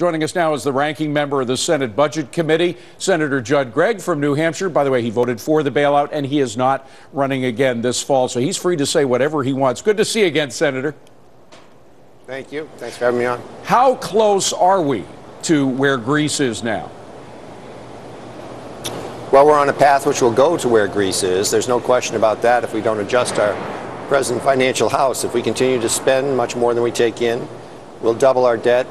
Joining us now is the ranking member of the Senate Budget Committee, Senator Gregg from New Hampshire. By the way, he voted for the bailout, and he is not running again this fall, so he's free to say whatever he wants. Good to see you again, Senator. Thank you. Thanks for having me on. How close are we to where Greece is now? Well, we're on a path which will go to where Greece is. There's no question about that if we don't adjust our present financial house. If we continue to spend much more than we take in, we'll double our debt.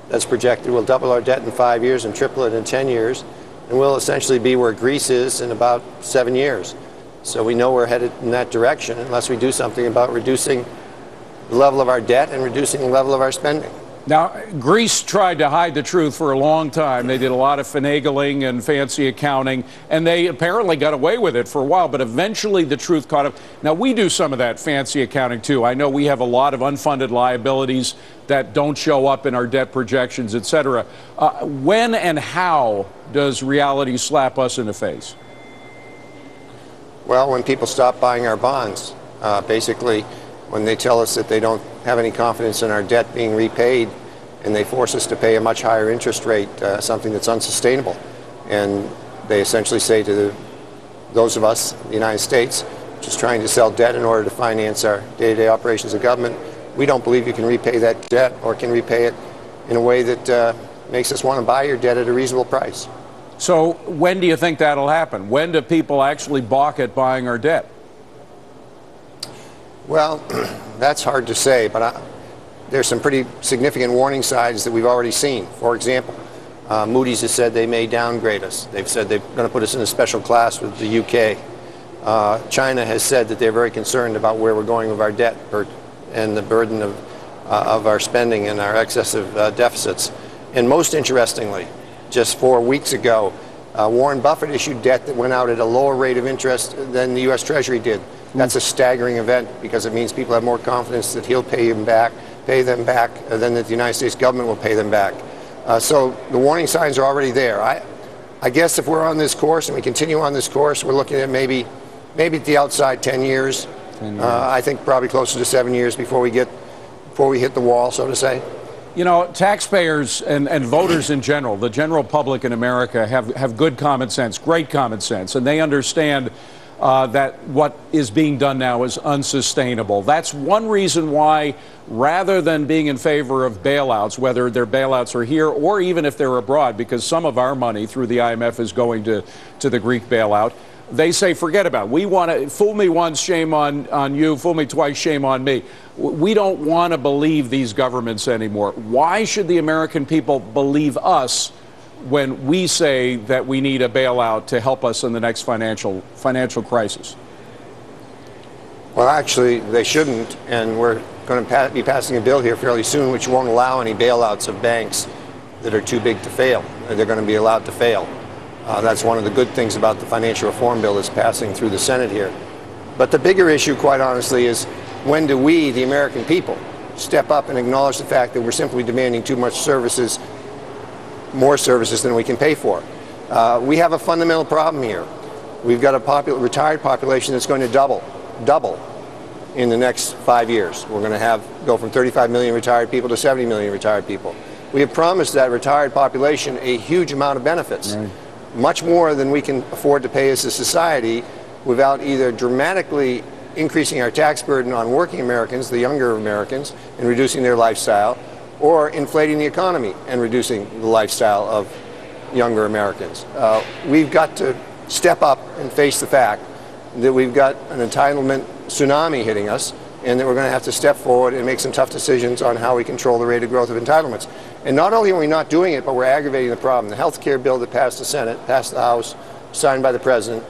That's projected. We'll double our debt in 5 years and triple it in 10 years. And we'll essentially be where Greece is in about 7 years. So we know we're headed in that direction unless we do something about reducing the level of our debt and reducing the level of our spending. Now, Greece tried to hide the truth for a long time. They did a lot of finagling and fancy accounting, and they apparently got away with it for a while, but eventually the truth caught up. Now, we do some of that fancy accounting, too. I know we have a lot of unfunded liabilities that don't show up in our debt projections, et cetera. When and how does reality slap us in the face? Well, when people stop buying our bonds, basically, when they tell us that they don't have any confidence in our debt being repaid, and they force us to pay a much higher interest rate, something that's unsustainable. And they essentially say to those of us, the United States, just trying to sell debt in order to finance our day-to-day operations of government, we don't believe you can repay that debt or can repay it in a way that makes us want to buy your debt at a reasonable price. So when do you think that'll happen? When do people actually balk at buying our debt? Well, that's hard to say, but there's some pretty significant warning signs that we've already seen. For example, Moody's has said they may downgrade us. They've said they're going to put us in a special class with the UK. China has said that they're very concerned about where we're going with our debt and the burden of our spending and our excessive deficits. And most interestingly, just 4 weeks ago, Warren Buffett issued debt that went out at a lower rate of interest than the U.S. Treasury did. That's a staggering event because it means people have more confidence that he'll pay them back, than that the United States government will pay them back. So the warning signs are already there. I guess if we're on this course and we continue on this course, we're looking at maybe at the outside 10 years. I think probably closer to 7 years before we hit the wall, so to say. You know, taxpayers and voters in general, the general public in America have good common sense, great common sense, and they understand that what is being done now is unsustainable. That's one reason why, rather than being in favor of bailouts, whether their bailouts are here or even if they're abroad, because some of our money through the IMF is going to the Greek bailout, they say, forget about it. We want to fool me once, shame on you, fool me twice, shame on me. We don't want to believe these governments anymore. Why should the American people believe us when we say that we need a bailout to help us in the next financial crisis? Well, actually, they shouldn't, and we're going to be passing a bill here fairly soon which won't allow any bailouts of banks that are too big to fail. They're going to be allowed to fail. That's one of the good things about the financial reform bill that's passing through the Senate here. But the bigger issue, quite honestly, is when do we, the American people, step up and acknowledge the fact that we're simply demanding too much services, more services than we can pay for. We have a fundamental problem here. We've got a retired population that's going to double in the next 5 years. We're going to go from 35 million retired people to 70 million retired people. We have promised that retired population a huge amount of benefits, right, much more than we can afford to pay as a society, without either dramatically increasing our tax burden on working Americans, the younger Americans, and reducing their lifestyle, or inflating the economy and reducing the lifestyle of younger Americans. We've got to step up and face the fact that we've got an entitlement tsunami hitting us, and that we're going to have to step forward and make some tough decisions on how we control the rate of growth of entitlements. And not only are we not doing it, but we're aggravating the problem. The health care bill that passed the Senate, passed the House, signed by the President,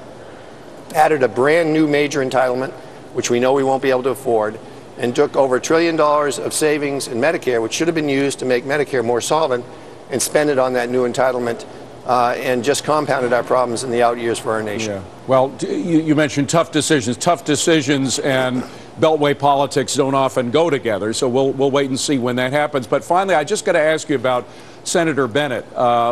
added a brand new major entitlement, which we know we won't be able to afford, and took over $1 trillion of savings in Medicare, which should have been used to make Medicare more solvent, and spend it on that new entitlement, and just compounded our problems in the out years for our nation. Yeah. Well, you mentioned tough decisions. Tough decisions and Beltway politics don't often go together, so we'll wait and see when that happens. But finally, I just got to ask you about Senator Bennett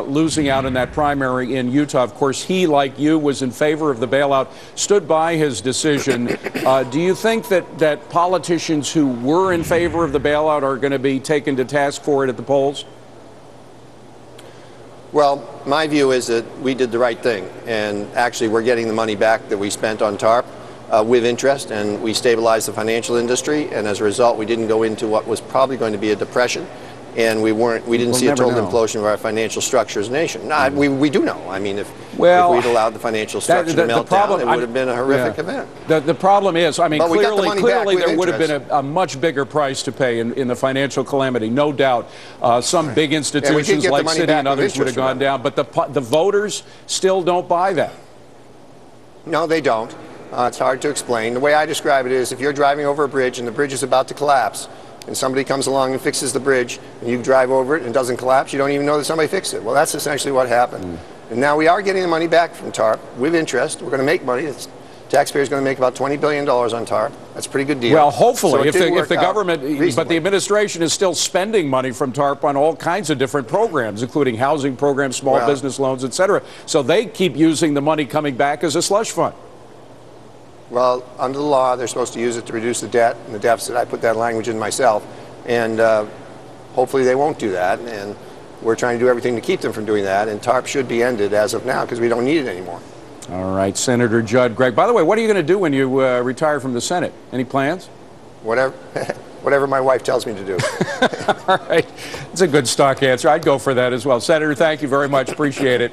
losing out in that primary in Utah. Of course, he, like you, was in favor of the bailout, stood by his decision. Do you think that politicians who were in favor of the bailout are going to be taken to task for it at the polls? Well, my view is that we did the right thing, and actually we're getting the money back that we spent on TARP with interest, and we stabilized the financial industry, and as a result we didn't go into what was probably going to be a depression, and we didn't see a total implosion of our financial structure as a nation. No, we do know. I mean, if we'd allowed the financial structure to melt down, it would have been a horrific event. The problem is, I mean, clearly there would have been a a much bigger price to pay in the financial calamity, no doubt. Some big institutions like Citi and others would have gone down, but the voters still don't buy that. No, they don't. It's hard to explain. The way I describe it is, if you're driving over a bridge and the bridge is about to collapse, and somebody comes along and fixes the bridge, and you drive over it and it doesn't collapse, you don't even know that somebody fixed it. Well, that's essentially what happened. And now we are getting the money back from TARP with interest. We're going to make money. The taxpayer's going to make about $20 billion on TARP. That's a pretty good deal. Well, hopefully, so if the government, but the administration is still spending money from TARP on all kinds of different programs, including housing programs, small business loans, et cetera. So they keep using the money coming back as a slush fund. Well, under the law, they're supposed to use it to reduce the debt and the deficit. I put that language in myself, and hopefully they won't do that. And we're trying to do everything to keep them from doing that. And TARP should be ended as of now because we don't need it anymore. All right, Senator Judd Gregg. By the way, what are you going to do when you retire from the Senate? Any plans? Whatever my wife tells me to do. All right, it's a good stock answer. I'd go for that as well. Senator, thank you very much. Appreciate it.